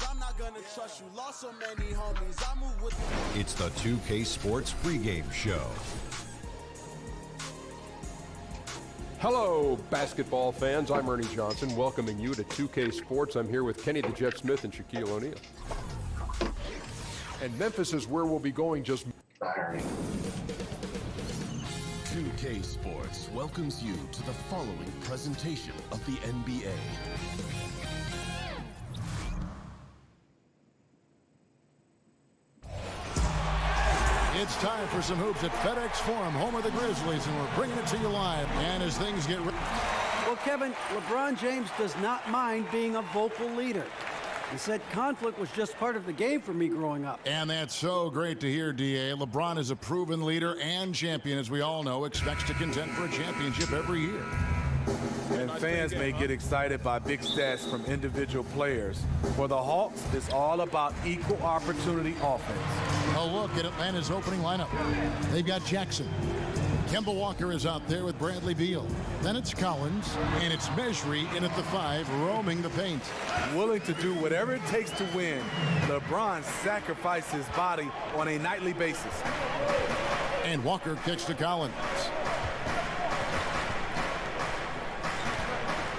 I'm not gonna trust you. Lost so many homies. I move with the... It's the 2K Sports pregame show. Hello, basketball fans. I'm Ernie Johnson, welcoming you to 2K Sports. I'm here with Kenny the Jet Smith and Shaquille O'Neal. And Memphis is where we'll be going just... 2K Sports welcomes you to the following presentation of the NBA. It's time for some hoops at FedEx Forum, home of the Grizzlies, and we're bringing it to you live. And as things get... Well, Kevin, LeBron James does not mind being a vocal leader. He said conflict was just part of the game for me growing up. And that's so great to hear, D.A. LeBron is a proven leader and champion, as we all know, expects to contend for a championship every year. And fans may get excited by big stats from individual players. For the Hawks, it's all about equal opportunity offense. A look at Atlanta's opening lineup. They've got Jackson. Kemba Walker is out there with Bradley Beal. Then it's Collins, and it's Mejri in at the 5, roaming the paint. Willing to do whatever it takes to win, LeBron sacrificed his body on a nightly basis. And Walker kicks to Collins.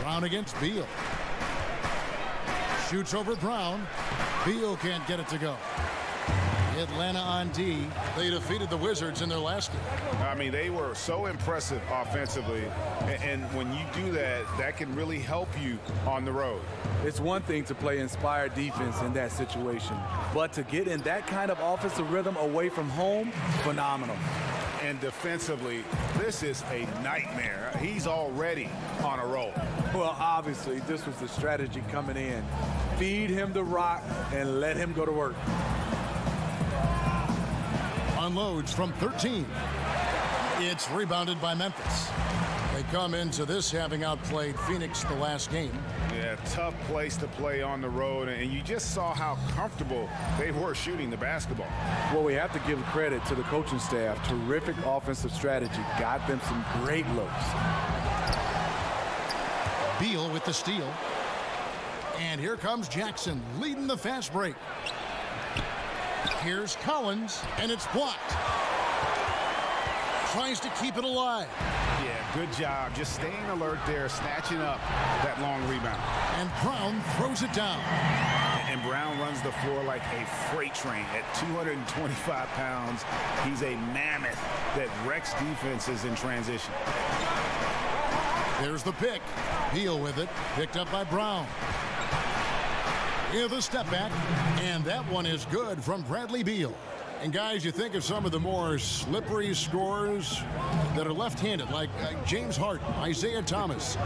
Brown against Beal. Shoots over Brown. Beal can't get it to go. Atlanta on D. They defeated the Wizards in their last game. I mean, they were so impressive offensively, and when you do that, that can really help you on the road. It's one thing to play inspired defense in that situation, but to get in that kind of offensive rhythm away from home, phenomenal. And defensively, this is a nightmare. He's already on a roll. Well, obviously, this was the strategy coming in. Feed him the rock and let him go to work. Unloads from 13. It's rebounded by Memphis. They come into this having outplayed Phoenix the last game. Yeah, tough place to play on the road, and you just saw how comfortable they were shooting the basketball. Well, we have to give credit to the coaching staff. Terrific offensive strategy. Got them some great looks. Beal with the steal. And here comes Jackson leading the fast break. Here's Collins, and it's blocked. Tries to keep it alive. Yeah, good job. Just staying alert there, snatching up that long rebound. And Brown throws it down. And Brown runs the floor like a freight train at 225 pounds. He's a mammoth that wrecks defenses in transition. There's the pick. Beal with it, picked up by Brown. Here's the step back, and that one is good from Bradley Beal. And guys, you think of some of the more slippery scorers that are left-handed, like James Harden, Isaiah Thomas,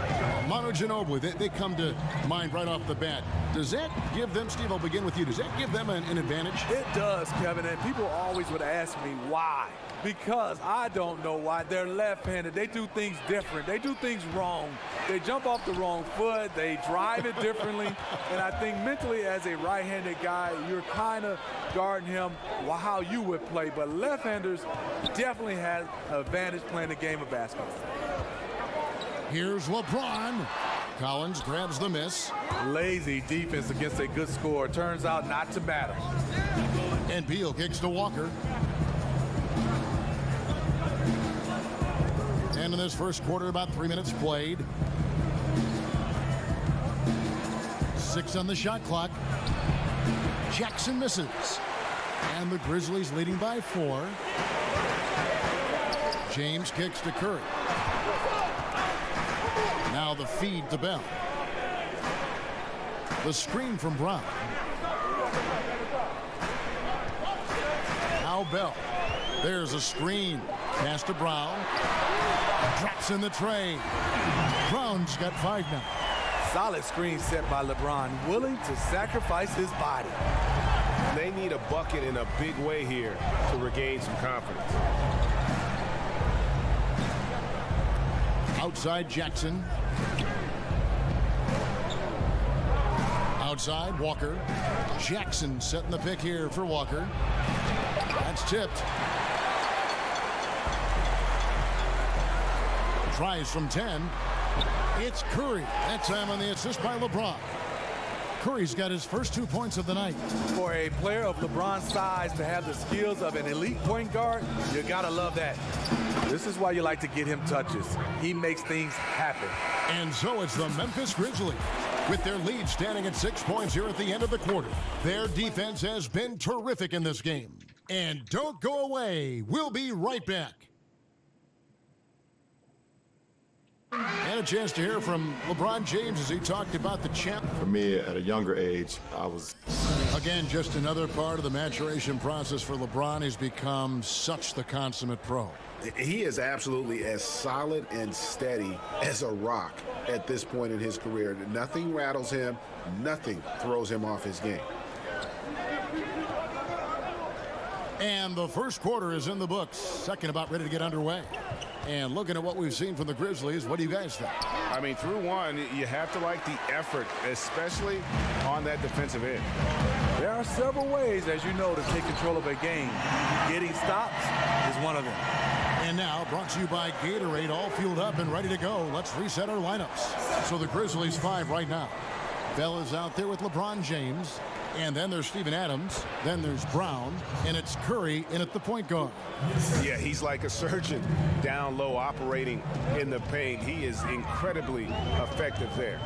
Manu Ginobili. They come to mind right off the bat. Does that give them, Steve, I'll begin with you, does that give them an advantage? It does, Kevin, and people always would ask me why. Because I don't know why. They're left-handed. They do things different. They do things wrong. They jump off the wrong foot. They drive it differently. And I think mentally as a right-handed guy, you're kind of guarding him how you would play. But left-handers definitely have an advantage playing the game of basketball. Here's LeBron. Collins grabs the miss. Lazy defense against a good scorer. Turns out not to matter. And Beal kicks to Walker. And in this first quarter, about 3 minutes played. 6 on the shot clock. Jackson misses. And the Grizzlies leading by 4. James kicks to Curry. Now the feed to Bell. The screen from Brown. Now Bell. There's a screen. Pass to Brown. Drops in the tray. Brown's got 5 now. Solid screen set by LeBron, willing to sacrifice his body. They need a bucket in a big way here to regain some confidence. Outside Jackson. Outside Walker. Jackson setting the pick here for Walker. That's tipped. Tries from 10. It's Curry. That time on the assist by LeBron. Curry's got his first 2 points of the night. For a player of LeBron's size to have the skills of an elite point guard, you gotta love that. This is why you like to get him touches. He makes things happen. And so it's the Memphis Grizzlies, with their lead standing at 6 points here at the end of the quarter. Their defense has been terrific in this game. And don't go away. We'll be right back. And a chance to hear from LeBron James as he talked about the champ. For me, at a younger age, I was... Again, just another part of the maturation process for LeBron. He's become such the consummate pro. He is absolutely as solid and steady as a rock at this point in his career. Nothing rattles him. Nothing throws him off his game. And the first quarter is in the books. Second about ready to get underway. And looking at what we've seen from the Grizzlies, what do you guys think? I mean, through one, you have to like the effort, especially on that defensive end. There are several ways, as you know, to take control of a game. Getting stops is one of them. And now, brought to you by Gatorade, all fueled up and ready to go. Let's reset our lineups. So the Grizzlies 5 right now. Bell is out there with LeBron James. And then there's Steven Adams. Then there's Brown. And it's Curry in at the point guard. Yeah, he's like a surgeon down low operating in the paint. He is incredibly effective there.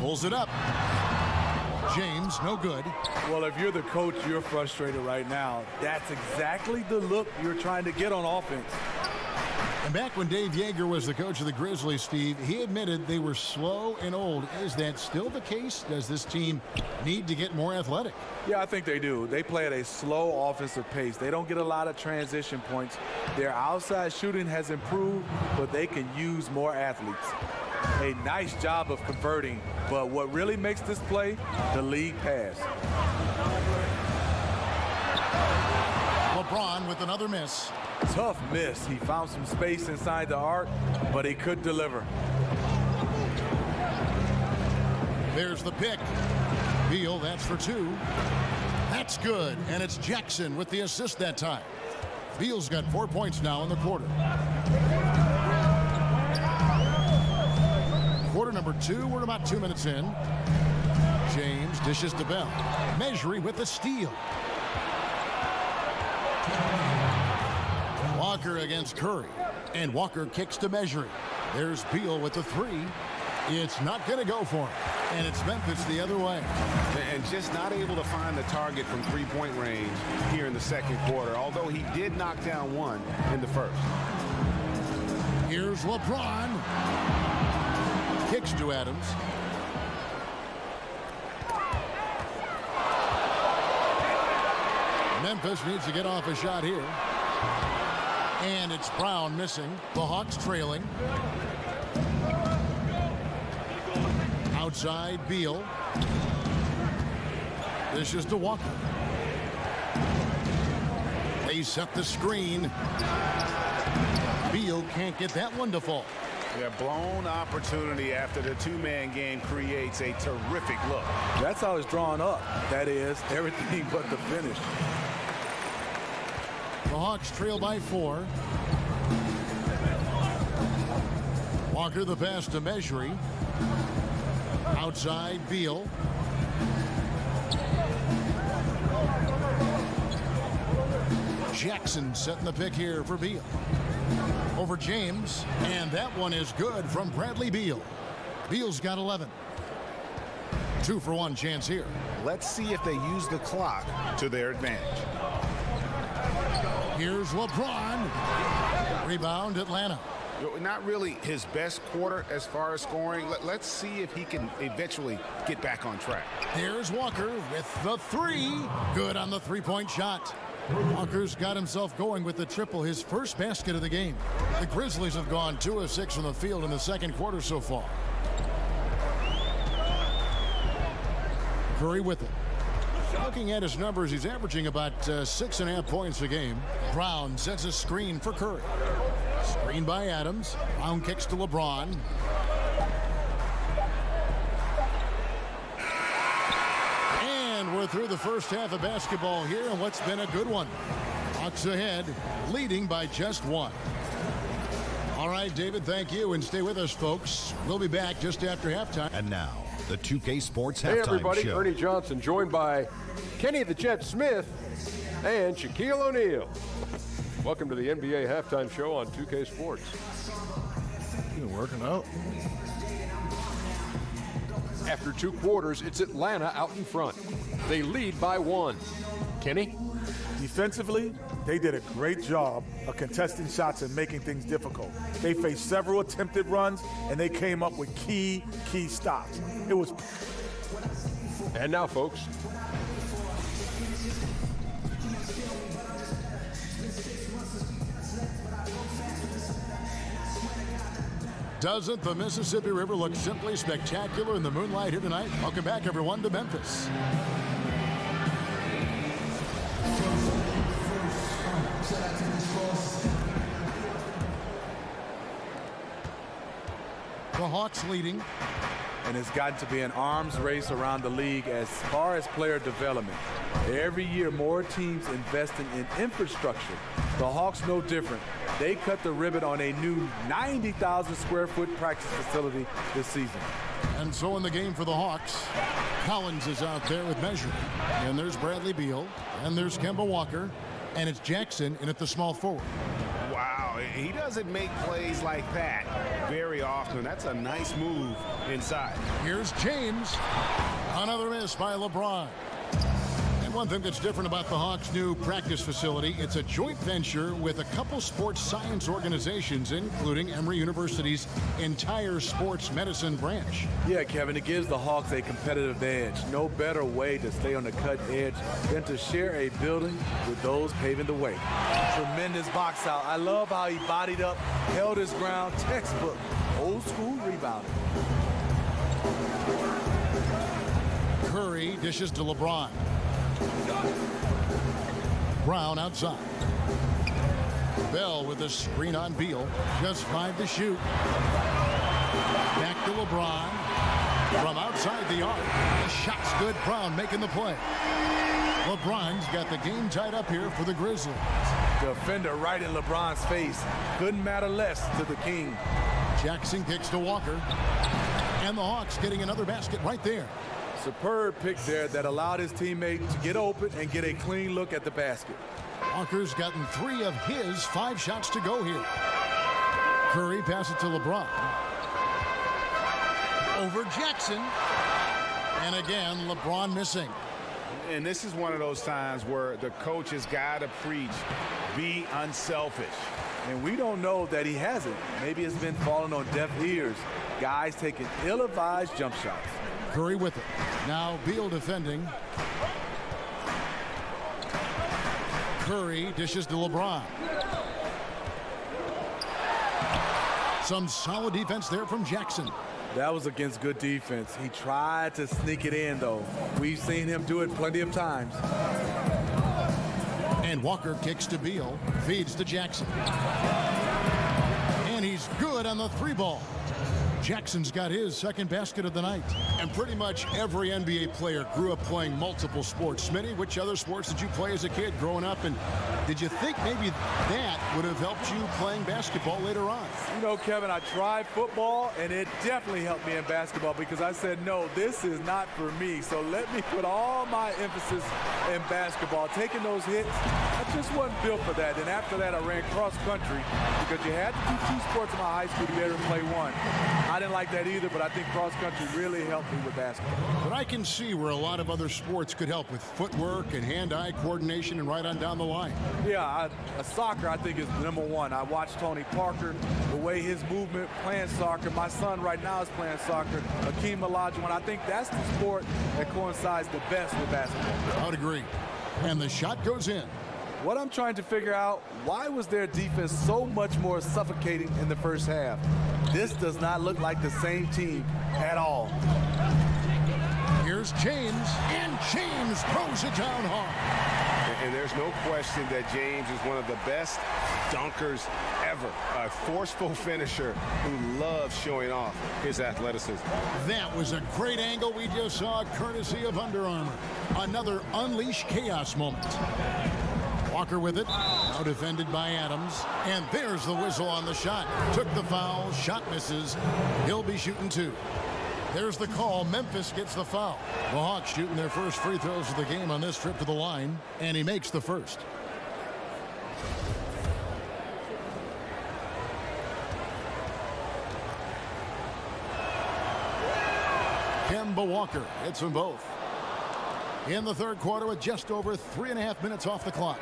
Pulls it up. James, no good. Well, if you're the coach, you're frustrated right now. That's exactly the look you're trying to get on offense. And back when Dave Yeager was the coach of the Grizzlies, Steve, he admitted they were slow and old. Is that still the case? Does this team need to get more athletic? Yeah, I think they do. They play at a slow offensive pace. They don't get a lot of transition points. Their outside shooting has improved, but they can use more athletes. A nice job of converting, but what really makes this play, the league pass. LeBron with another miss. Tough miss. He found some space inside the arc, but he could deliver. There's the pick. Beal, that's for 2. That's good, and it's Jackson with the assist that time. Beal's got 4 points now in the quarter. Quarter number 2, we're about 2 minutes in. James dishes to Bell. Measuring with the steal. Walker against Curry. And Walker kicks to Measuring. There's Beal with the 3. It's not going to go for him. And it's Memphis the other way. And just not able to find the target from three-point range here in the second quarter, although he did knock down one in the first. Here's LeBron. Kicks to Adams. Memphis needs to get off a shot here. And it's Brown missing. The Hawks trailing. Outside Beal. This is to Walker. They set the screen. Beal can't get that one to fall. Yeah, blown opportunity after the two-man game creates a terrific look. That's how it's drawn up. That is, everything but the finish. The Hawks trail by 4. Walker the pass to Measuring. Outside Beal. Jackson setting the pick here for Beal. Over James, and that one is good from Bradley Beal. Beal's got 11. 2-for-1 chance here. Let's see if they use the clock to their advantage. Here's LeBron. Rebound Atlanta. Not really his best quarter as far as scoring. Let's see if he can eventually get back on track. Here's Walker with the 3. Good on the three-point shot. Walker's got himself going with the triple, his first basket of the game. The Grizzlies have gone 2 of 6 from the field in the second quarter so far. Curry with it. Looking at his numbers, he's averaging about 6.5 points a game. Brown sets a screen for Curry. Screen by Adams. Brown kicks to LeBron. And we're through the first half of basketball here, and what's been a good one. Hawks ahead, leading by just 1. All right, David, thank you, and stay with us, folks. We'll be back just after halftime. And now, The 2K Sports Hey Halftime everybody, Show. Ernie Johnson joined by Kenny the Jet Smith and Shaquille O'Neal. Welcome to the NBA Halftime Show on 2K Sports. Been working out. After 2 quarters, it's Atlanta out in front. They lead by 1. Kenny? Defensively, they did a great job of contesting shots and making things difficult. They faced several attempted runs, and they came up with key stops. It was... And now, folks, Doesn't the Mississippi River look simply spectacular in the moonlight here tonight? Welcome back, everyone, to Memphis. The Hawks leading. And it's gotten to be an arms race around the league as far as player development. Every year, more teams investing in infrastructure. The Hawks no different. They cut the ribbon on a new 90,000 square foot practice facility this season. And so in the game for the Hawks, Collins is out there with measuring. And there's Bradley Beal. And there's Kemba Walker. And it's Jackson in at the small forward. Wow, he doesn't make plays like that very often. That's a nice move inside. Here's James. Another miss by LeBron. And one thing that's different about the Hawks' new practice facility, it's a joint venture with a couple sports science organizations, including Emory University's entire sports medicine branch. Yeah, Kevin, it gives the Hawks a competitive edge. No better way to stay on the cutting edge than to share a building with those paving the way. Tremendous box out. I love how he bodied up, held his ground, textbook, old school rebounding. Curry dishes to LeBron. Brown outside. Bell with a screen on Beal. Just 5 to shoot. Back to LeBron. From outside the arc. The shot's good. Brown making the play. LeBron's got the game tied up here for the Grizzlies. Defender right in LeBron's face. Couldn't matter less to the king. Jackson kicks to Walker. And the Hawks getting another basket right there. Superb pick there that allowed his teammate to get open and get a clean look at the basket. Walker's gotten 3 of his 5 shots to go here. Curry passes to LeBron. Over Jackson. And again, LeBron missing. And this is one of those times where the coach has got to preach, be unselfish. And we don't know that he hasn't. Maybe it's been falling on deaf ears. Guys taking ill-advised jump shots. Curry with it. Now Beal defending. Curry dishes to LeBron. Some solid defense there from Jackson. That was against good defense. He tried to sneak it in, though. We've seen him do it plenty of times. And Walker kicks to Beal. Feeds to Jackson. And he's good on the 3-ball. Jackson's got his second basket of the night. And pretty much every NBA player grew up playing multiple sports. Smitty, which other sports did you play as a kid growing up? And did you think maybe that would have helped you playing basketball later on? You know, Kevin, I tried football, and it definitely helped me in basketball because I said, no, this is not for me. So let me put all my emphasis in basketball. Taking those hits, I just wasn't built for that. And after that, I ran cross country because you had to do 2 sports in my high school to be able to play one. I didn't like that either, but I think cross country really helped me with basketball. But I can see where a lot of other sports could help with footwork and hand-eye coordination and right on down the line. Yeah, soccer I think is #1. I watched Tony Parker, the way his movement, playing soccer. My son right now is playing soccer, Akeem Olajuwon. I think that's the sport that coincides the best with basketball. I would agree. And the shot goes in. What I'm trying to figure out, why was their defense so much more suffocating in the first half? This does not look like the same team at all. Here's James, and James throws it down hard. And there's no question that James is one of the best dunkers ever. A forceful finisher who loves showing off his athleticism. That was a great angle we just saw, courtesy of Under Armour. Another Unleash Chaos moment. Walker with it, now defended by Adams. And there's the whistle on the shot. Took the foul, shot misses. He'll be shooting 2. There's the call. Memphis gets the foul. The Hawks shooting their first free throws of the game on this trip to the line, and he makes the first. Kemba Walker hits them both. In the third quarter with just over 3.5 minutes off the clock.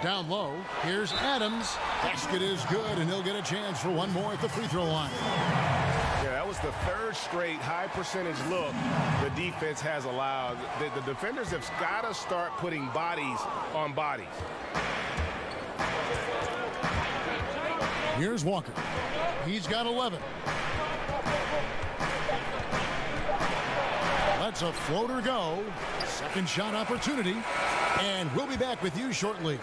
Down low, here's Adams. Basket is good, and he'll get a chance for one more at the free throw line. Yeah, that was the third straight high percentage look the defense has allowed. The defenders have got to start putting bodies on bodies. Here's Walker. He's got 11. Lets a floater go. Second shot opportunity. And we'll be back with you shortly.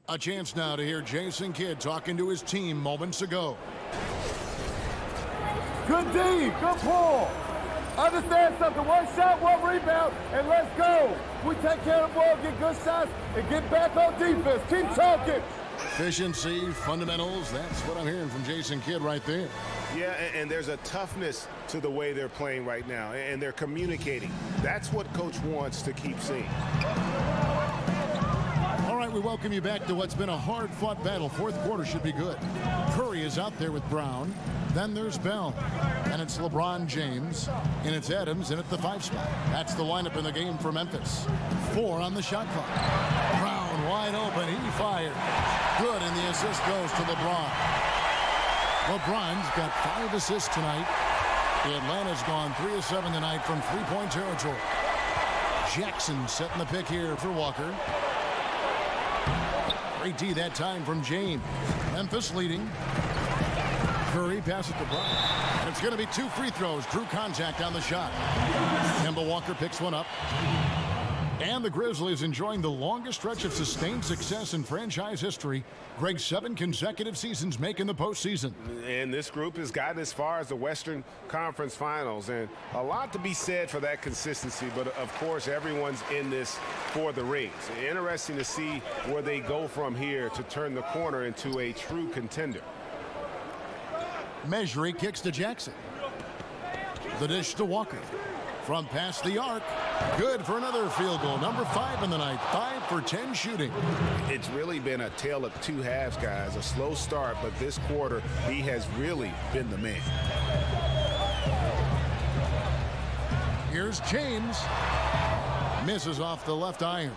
A chance now to hear Jason Kidd talking to his team moments ago. Good D, good pull. Understand something, one shot, one rebound, and let's go. We take care of the ball, get good shots, and get back on defense. Keep talking. Efficiency, fundamentals, that's what I'm hearing from Jason Kidd right there. Yeah, and there's a toughness to the way they're playing right now, and they're communicating. That's what Coach wants to keep seeing. All right, we welcome you back to what's been a hard-fought battle. Fourth quarter should be good. Curry is out there with Brown. Then there's Bell. And it's LeBron James. And it's Adams in at the 5 spot. That's the lineup in the game for Memphis. 4 on the shot clock. Brown wide open. He fired. Good, and the assist goes to LeBron. LeBron's got 5 assists tonight. The Atlanta's gone 3 of 7 tonight from three-point territory. Jackson setting the pick here for Walker. Great D that time from James. Memphis leading. Curry passes to Brown. And it's going to be 2 free throws. Drew contact on the shot. Kemba Walker picks one up. And the Grizzlies enjoying the longest stretch of sustained success in franchise history. Greg, 7 consecutive seasons making the postseason. And this group has gotten as far as the Western Conference Finals. And a lot to be said for that consistency. But, of course, everyone's in this for the rings. Interesting to see where they go from here to turn the corner into a true contender. Measuring kicks to Jackson. The dish to Walker. From past the arc. Good for another field goal. Number 5 in the night. 5 for 10 shooting. It's really been a tale of 2 halves, guys. A slow start, but this quarter, he has really been the man. Here's James. Misses off the left iron.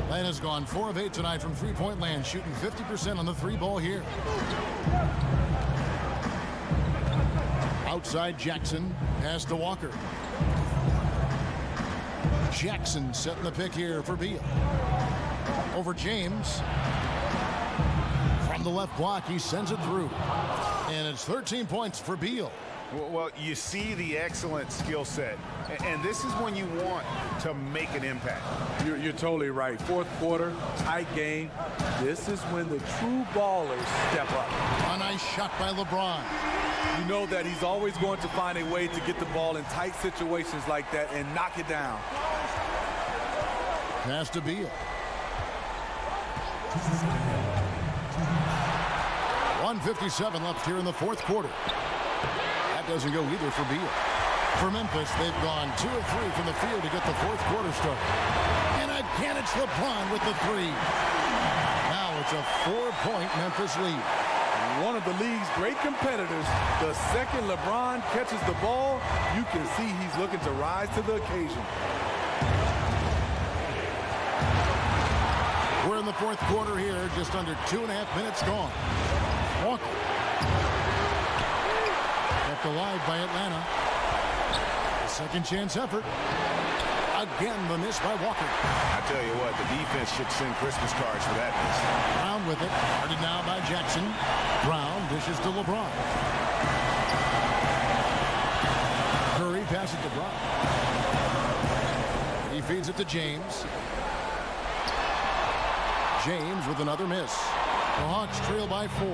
Atlanta's gone 4 of 8 tonight from three-point land, shooting 50% on the 3 ball here. Outside Jackson. Pass to Walker. Jackson setting the pick here for Beal. Over James. From the left block, he sends it through. And it's 13 points for Beal. Well, you see the excellent skill set. And this is when you want to make an impact. You're totally right. Fourth quarter, tight game. This is when the true ballers step up. A nice shot by LeBron. You know that he's always going to find a way to get the ball in tight situations like that and knock it down. Pass to Beal. 1:57 left here in the fourth quarter. That doesn't go either for Beal. For Memphis, they've gone 2 of 3 from the field to get the fourth quarter started. And again, it's LeBron with the 3. Now it's a 4-point Memphis lead. One of the league's great competitors. The second LeBron catches the ball, you can see he's looking to rise to the occasion. We're in the fourth quarter here, just under 2.5 minutes gone. Walker. Kept alive by Atlanta. A second chance effort. Again, the miss by Walker. I tell you what, the defense should send Christmas cards for that miss. Brown with it. Guarded now by Jackson. Brown dishes to LeBron. Curry passes to Brown. He feeds it to James. James with another miss. The Hawks trail by 4.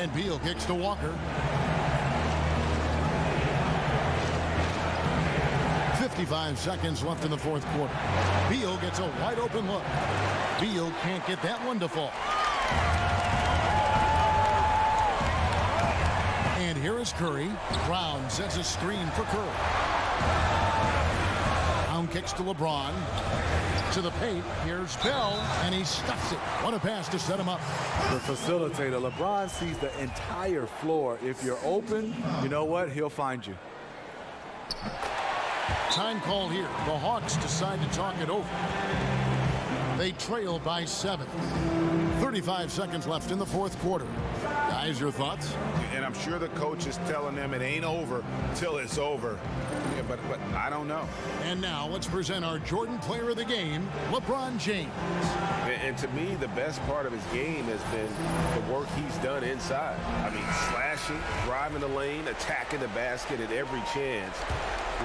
And Beal kicks to 55 seconds left in the fourth quarter. Beal gets a wide open look. Beal can't get that one to fall. And here is Curry. Brown sets a screen for Curry. Brown kicks to LeBron. To the paint. Here's Bell, and he stuffs it. What a pass to set him up. The facilitator, LeBron, sees the entire floor. If you're open, you know what? He'll find you. Time call here. The Hawks decide to talk it over. They trail by 7. 35 seconds left in the fourth quarter. Guys, your thoughts? And I'm sure the coach is telling them it ain't over till it's over. Yeah, but I don't know. And now let's present our Jordan Player of the Game, LeBron James. And to me, the best part of his game has been the work he's done inside. I mean, slashing, driving the lane, attacking the basket at every chance.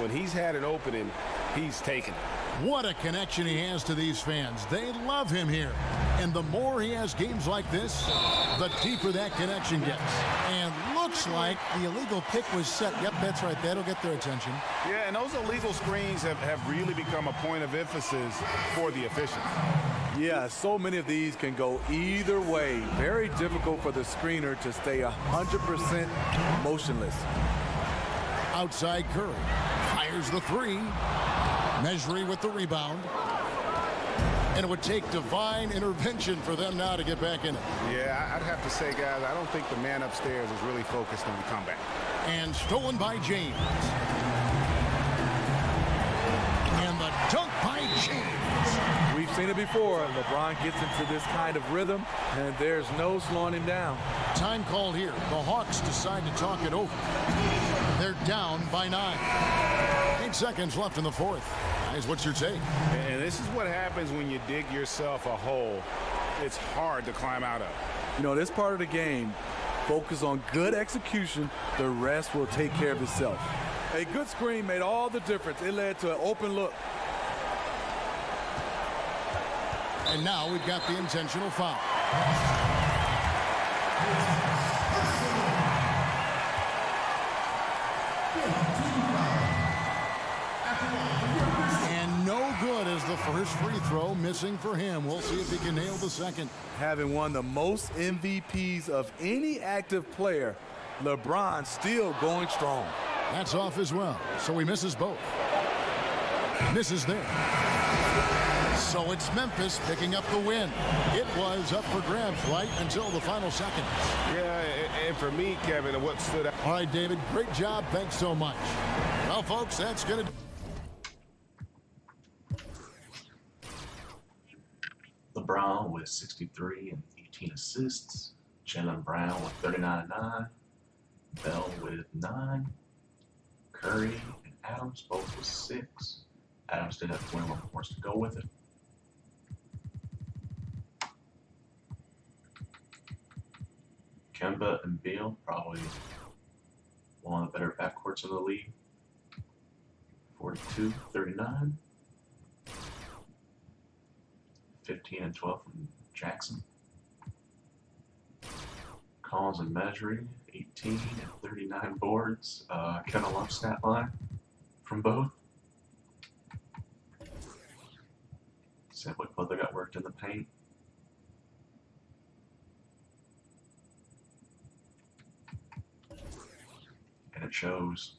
When he's had an opening, he's taken it. What a connection he has to these fans. They love him here. And the more he has games like this, the deeper that connection gets. And looks like the illegal pick was set. Yep, that's right. That'll get their attention. Yeah, and those illegal screens have really become a point of emphasis for the officials. Yeah, so many of these can go either way. Very difficult for the screener to stay 100% motionless. Outside Curry. Fires the three. Mejri with the rebound. And it would take divine intervention for them now to get back in it. Yeah, I'd have to say, guys, I don't think the man upstairs is really focused on the comeback. And stolen by James. And the dunk by James. We've seen it before. LeBron gets into this kind of rhythm, and there's no slowing him down. Time called here. The Hawks decide to talk it over. They're down by 9. 8 seconds left in the fourth. Guys, what's your take? And this is what happens when you dig yourself a hole. It's hard to climb out of. You know, this part of the game, focus on good execution. The rest will take care of itself. A good screen made all the difference. It led to an open look. And now we've got the intentional foul. And no good as the first free throw missing for him. We'll see if he can nail the second. Having won the most MVPs of any active player, LeBron still going strong. That's off as well, so he misses both. Misses there. So it's Memphis picking up the win. It was up for grabs right until the final seconds. Yeah, and for me, Kevin, what stood out. All right, David, great job. Thanks so much. Well, folks, that's going to... LeBron with 63 and 18 assists. Jaylen Brown with 39 and 9. Bell with 9. Curry and Adams both with 6. Adams did have 21 points to go with it. Kemba and Beal, probably one of the better backcourts in the league. 42, 39. 15 and 12 from Jackson. Collins and Mejri, 18 and 39 boards. Kind of love stat line from both. Simply put, they got worked in the paint. And it shows.